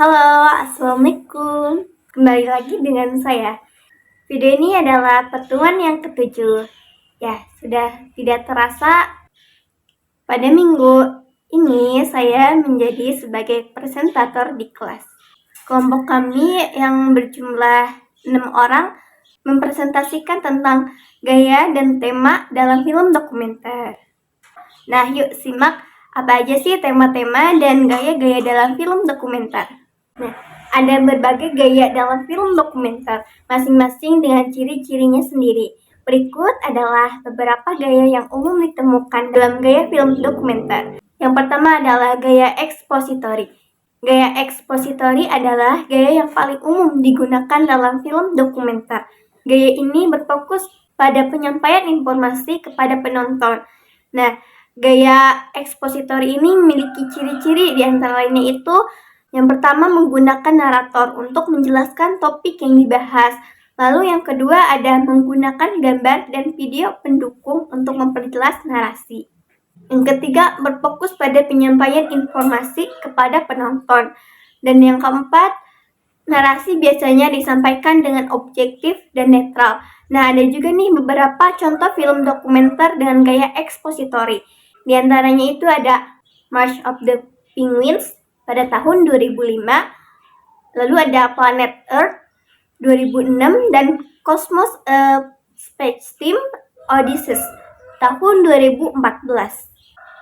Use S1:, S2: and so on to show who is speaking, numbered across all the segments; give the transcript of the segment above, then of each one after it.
S1: Halo, Assalamualaikum. Kembali lagi dengan saya. Video ini adalah pertemuan yang ketujuh. Ya, sudah tidak terasa pada minggu ini saya menjadi sebagai presentator di kelas. Kelompok kami yang berjumlah 6 orang mempresentasikan tentang gaya dan tema dalam film dokumenter. Nah, yuk simak apa aja sih tema-tema dan gaya-gaya dalam film dokumenter. Nah, ada berbagai gaya dalam film dokumenter, masing-masing dengan ciri-cirinya sendiri. Berikut adalah beberapa gaya yang umum ditemukan dalam gaya film dokumenter. Yang pertama adalah gaya ekspositori. Gaya ekspositori adalah gaya yang paling umum digunakan dalam film dokumenter. Gaya ini berfokus pada penyampaian informasi kepada penonton. Nah, gaya ekspositori ini memiliki ciri-ciri, di antara lainnya itu yang pertama menggunakan narator untuk menjelaskan topik yang dibahas. Lalu yang kedua ada menggunakan gambar dan video pendukung untuk memperjelas narasi. Yang ketiga berfokus pada penyampaian informasi kepada penonton. Dan yang keempat, narasi biasanya disampaikan dengan objektif dan netral. Nah, ada juga nih beberapa contoh film dokumenter dengan gaya ekspositori. Di antaranya itu ada March of the Penguins pada tahun 2005, lalu ada Planet Earth 2006 dan Cosmos Space Team Odysseus tahun 2014.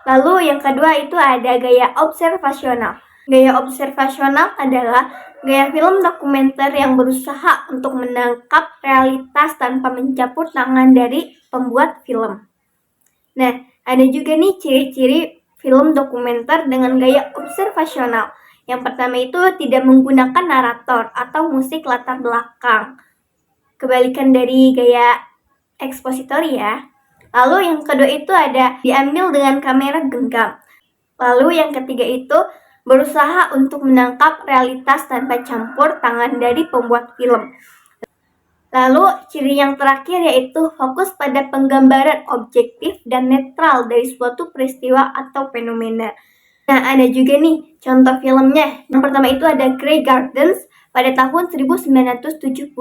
S1: Lalu yang kedua itu ada gaya observasional. Gaya observasional adalah gaya film dokumenter yang berusaha untuk menangkap realitas tanpa mencampur tangan dari pembuat film. Nah, ada juga nih ciri-ciri film dokumenter dengan gaya observasional. Yang pertama itu tidak menggunakan narator atau musik latar belakang. Kebalikan dari gaya ekspositori ya. Lalu yang kedua itu ada diambil dengan kamera genggam. Lalu yang ketiga itu berusaha untuk menangkap realitas tanpa campur tangan dari pembuat film. Lalu ciri yang terakhir yaitu fokus pada penggambaran objektif dan netral dari suatu peristiwa atau fenomena. Nah, ada juga nih contoh filmnya. Yang pertama itu ada Grey Gardens pada tahun 1975.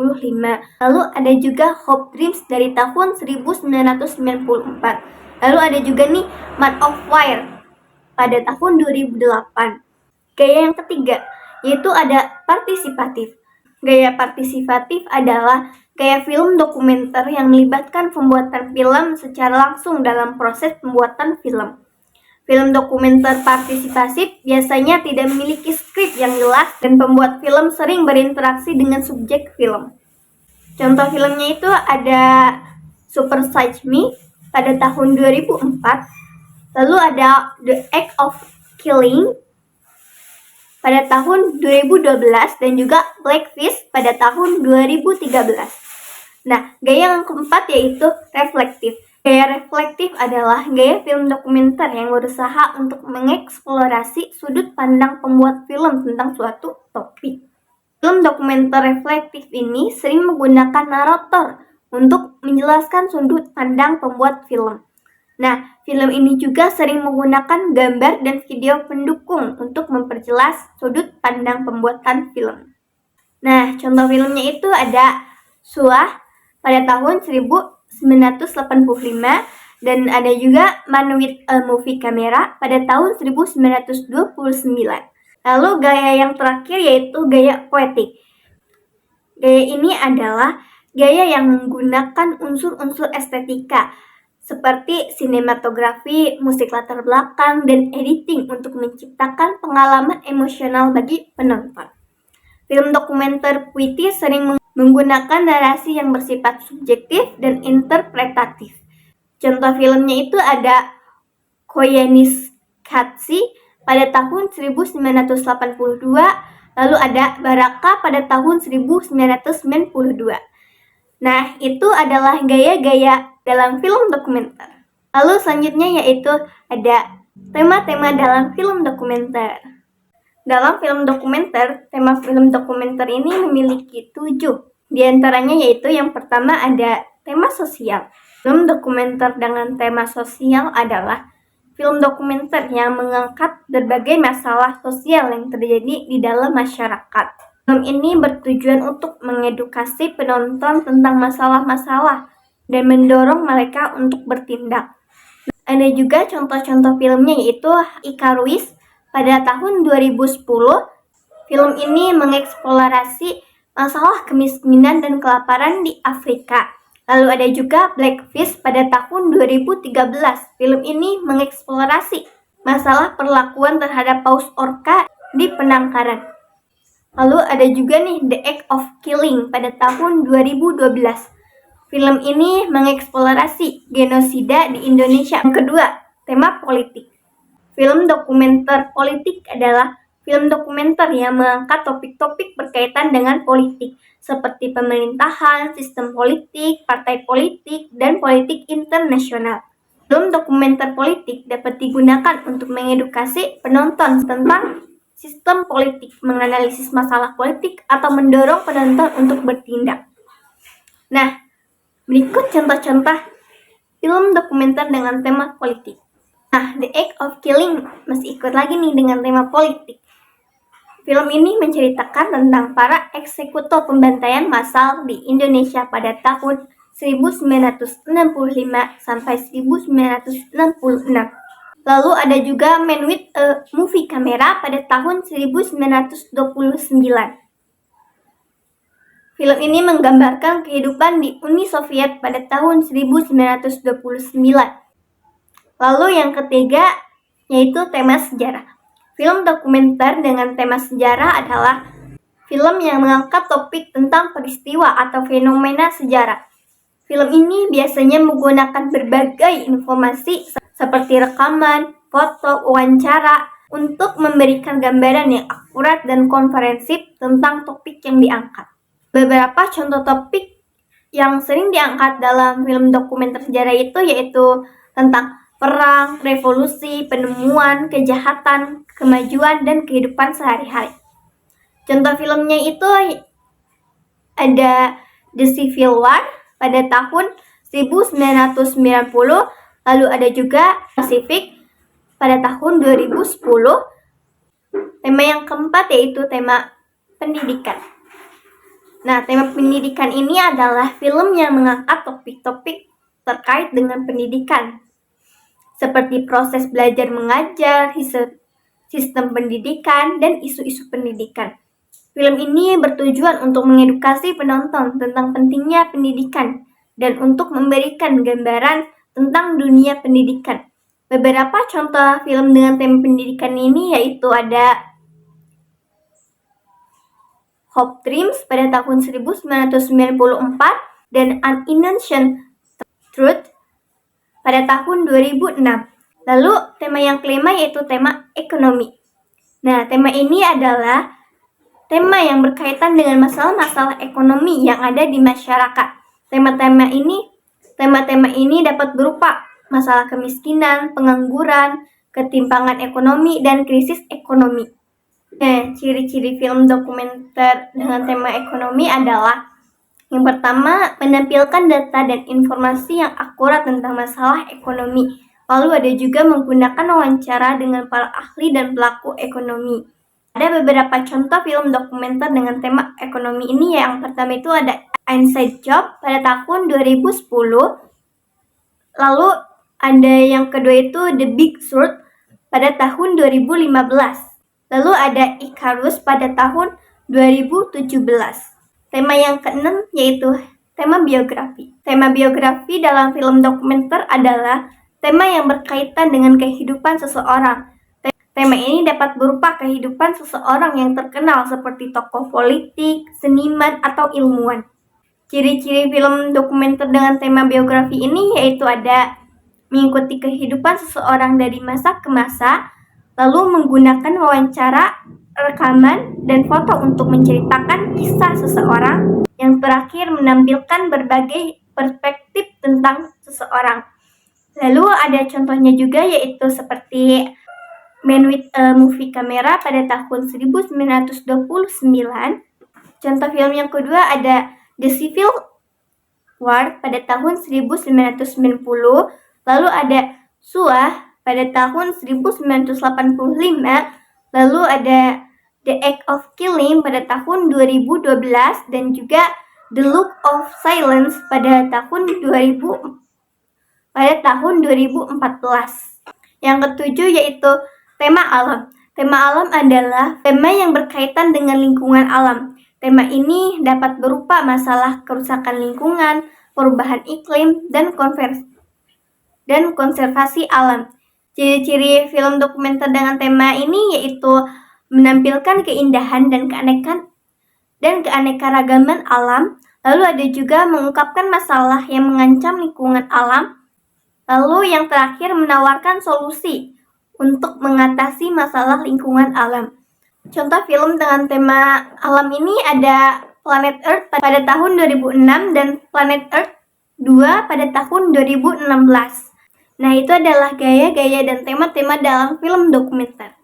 S1: Lalu ada juga Hope Dreams dari tahun 1994. Lalu ada juga nih Man of Fire pada tahun 2008. Gaya yang ketiga yaitu ada partisipatif. Gaya partisipatif adalah gaya film dokumenter yang melibatkan pembuatan film secara langsung dalam proses pembuatan film. Film dokumenter partisipatif biasanya tidak memiliki skrip yang jelas dan pembuat film sering berinteraksi dengan subjek film. Contoh filmnya itu ada Super Size Me pada tahun 2004, lalu ada The Act of Killing pada tahun 2012 dan juga Blackfish pada tahun 2013. Nah, gaya yang keempat yaitu reflektif. Gaya reflektif adalah gaya film dokumenter yang berusaha untuk mengeksplorasi sudut pandang pembuat film tentang suatu topik. Film dokumenter reflektif ini sering menggunakan narator untuk menjelaskan sudut pandang pembuat film. Nah, film ini juga sering menggunakan gambar dan video pendukung untuk memperjelas sudut pandang pembuatan film. Nah, contoh filmnya itu ada Suah pada tahun 1985 dan ada juga Man with a Movie Camera pada tahun 1929. Lalu gaya yang terakhir yaitu gaya poetik. Gaya ini adalah gaya yang menggunakan unsur-unsur estetika seperti sinematografi, musik latar belakang, dan editing untuk menciptakan pengalaman emosional bagi penonton. Film dokumenter puitis sering menggunakan narasi yang bersifat subjektif dan interpretatif. Contoh filmnya itu ada Koyaanisqatsi pada tahun 1982, lalu ada Baraka pada tahun 1992. Nah, itu adalah gaya-gaya dalam film dokumenter. Lalu selanjutnya yaitu ada tema-tema dalam film dokumenter. Dalam film dokumenter, tema film dokumenter ini memiliki 7. Di antaranya yaitu yang pertama ada tema sosial. Film dokumenter dengan tema sosial adalah film dokumenter yang mengangkat berbagai masalah sosial yang terjadi di dalam masyarakat. Film ini bertujuan untuk mengedukasi penonton tentang masalah-masalah dan mendorong mereka untuk bertindak. Ada juga contoh-contoh filmnya, yaitu Icarus pada tahun 2010. Film ini mengeksplorasi masalah kemiskinan dan kelaparan di Afrika. Lalu ada juga Blackfish pada tahun 2013. Film ini mengeksplorasi masalah perlakuan terhadap paus orca di penangkaran. Lalu ada juga nih The Act of Killing pada tahun 2012. Film ini mengeksplorasi genosida di Indonesia. Yang kedua, tema politik. Film dokumenter politik adalah film dokumenter yang mengangkat topik-topik berkaitan dengan politik, seperti pemerintahan, sistem politik, partai politik, dan politik internasional. Film dokumenter politik dapat digunakan untuk mengedukasi penonton tentang sistem politik, menganalisis masalah politik, atau mendorong penonton untuk bertindak. Nah, berikut contoh-contoh film dokumenter dengan tema politik. Nah, The Act of Killing masih ikut lagi nih dengan tema politik. Film ini menceritakan tentang para eksekutor pembantaian massal di Indonesia pada tahun 1965 sampai 1966. Lalu ada juga Man with a Movie Camera pada tahun 1929. Film ini menggambarkan kehidupan di Uni Soviet pada tahun 1929. Lalu yang ketiga, yaitu tema sejarah. Film dokumenter dengan tema sejarah adalah film yang mengangkat topik tentang peristiwa atau fenomena sejarah. Film ini biasanya menggunakan berbagai informasi seperti rekaman, foto, wawancara untuk memberikan gambaran yang akurat dan komprehensif tentang topik yang diangkat. Beberapa contoh topik yang sering diangkat dalam film dokumenter sejarah itu yaitu tentang perang, revolusi, penemuan, kejahatan, kemajuan, dan kehidupan sehari-hari. Contoh filmnya itu ada The Civil War pada tahun 1990, lalu ada juga Pacific pada tahun 2010. Tema yang keempat yaitu tema pendidikan. Nah, tema pendidikan ini adalah film yang mengangkat topik-topik terkait dengan pendidikan, seperti proses belajar mengajar, sistem pendidikan, dan isu-isu pendidikan. Film ini bertujuan untuk mengedukasi penonton tentang pentingnya pendidikan dan untuk memberikan gambaran tentang dunia pendidikan. Beberapa contoh film dengan tema pendidikan ini yaitu ada Hope Dreams pada tahun 1994 dan An Ancient Truth pada tahun 2006. Lalu tema yang kelima yaitu tema ekonomi. Nah, tema ini adalah tema yang berkaitan dengan masalah-masalah ekonomi yang ada di masyarakat. Tema-tema ini dapat berupa masalah kemiskinan, pengangguran, ketimpangan ekonomi, dan krisis ekonomi. Nah, ciri-ciri film dokumenter dengan tema ekonomi adalah yang pertama, menampilkan data dan informasi yang akurat tentang masalah ekonomi. Lalu ada juga menggunakan wawancara dengan para ahli dan pelaku ekonomi. Ada beberapa contoh film dokumenter dengan tema ekonomi ini. Yang pertama itu ada Inside Job pada tahun 2010. Lalu ada yang kedua itu The Big Short pada tahun 2015. Lalu ada Icarus pada tahun 2017. Tema yang keenam yaitu tema biografi. Tema biografi dalam film dokumenter adalah tema yang berkaitan dengan kehidupan seseorang. Tema ini dapat berupa kehidupan seseorang yang terkenal seperti tokoh politik, seniman, atau ilmuwan. Ciri-ciri film dokumenter dengan tema biografi ini yaitu ada mengikuti kehidupan seseorang dari masa ke masa, lalu menggunakan wawancara, rekaman, dan foto untuk menceritakan kisah seseorang. Yang terakhir menampilkan berbagai perspektif tentang seseorang. Lalu ada contohnya juga yaitu seperti Man with a Movie Camera pada tahun 1929. Contoh film yang kedua ada The Civil War pada tahun 1990. Lalu ada Suah pada tahun 1985, lalu ada The Act of Killing pada tahun 2012, dan juga The Look of Silence pada tahun 2014. Yang ketujuh yaitu tema alam. Tema alam adalah tema yang berkaitan dengan lingkungan alam. Tema ini dapat berupa masalah kerusakan lingkungan, perubahan iklim, dan konservasi alam. Ciri-ciri film dokumenter dengan tema ini yaitu menampilkan keindahan dan keanekaragaman alam, lalu ada juga mengungkapkan masalah yang mengancam lingkungan alam, lalu yang terakhir menawarkan solusi untuk mengatasi masalah lingkungan alam. Contoh film dengan tema alam ini ada Planet Earth pada tahun 2006 dan Planet Earth 2 pada tahun 2016. Nah, itu adalah gaya-gaya dan tema-tema dalam film dokumenter.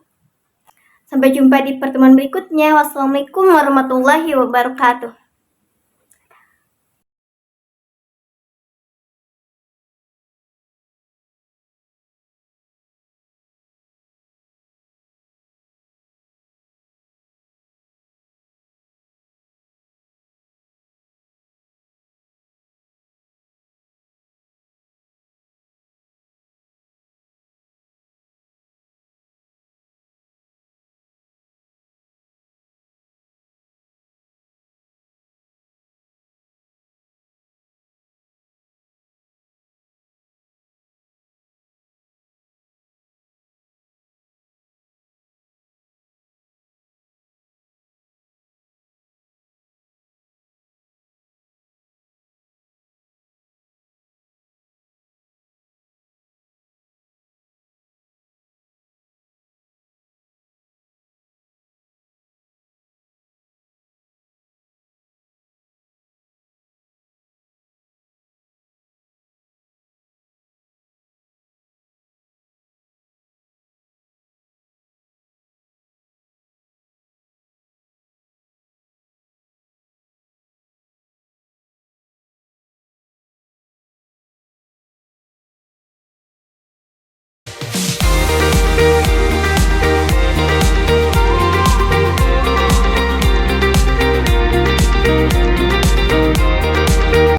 S1: Sampai jumpa di pertemuan berikutnya. Wassalamualaikum warahmatullahi wabarakatuh.